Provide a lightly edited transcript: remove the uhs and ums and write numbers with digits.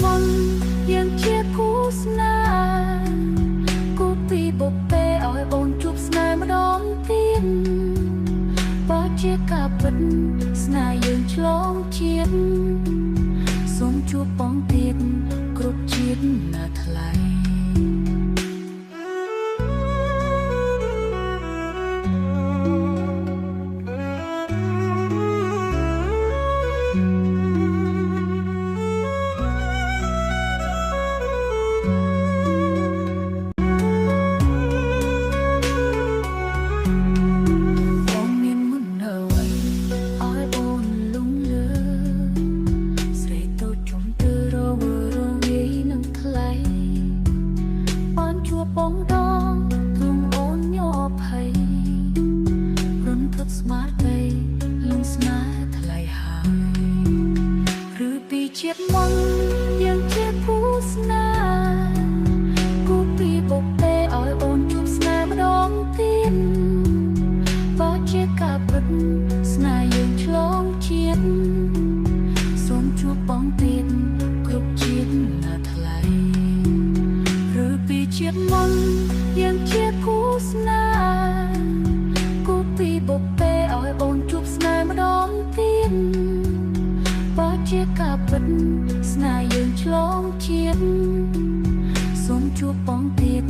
មុនយើងជាគូស្នេហ៍គូពីបុព្វេឲ្យអូនជួបស្នេហ៍ម្ដងទៀតបើជាការពិតស្នេហ៍យើងឆ្លងជាតិសូមជួបបងទៀតគ្រប់ជាតិណាថ្លៃបងដងទ្រង់អូនញអភ័យរំភើបស្មារតីលំស្នេហ៍ថ្លៃហើយឬពីជាតិមុនយើងជាគូស្នេហ៍គូពីបុព្វេឲ្យអូនជួបស្នេហ៍ម្ដងទៀតបើជាការពិតស្នេហ៍យើងឆ្លងជាតិសូមជួបបងទៀតគ្រប់ជាតិណាថ្លៃឬពីជាតិមុនយើងជាគូស្នេហ៍គូពីបុព្វេឲ្យអូនជួបស្នេហ៍ម្ដងទៀតបើជាការពិតស្នេហ៍យើងឆ្លងជាតិសូមជួបបងទៀត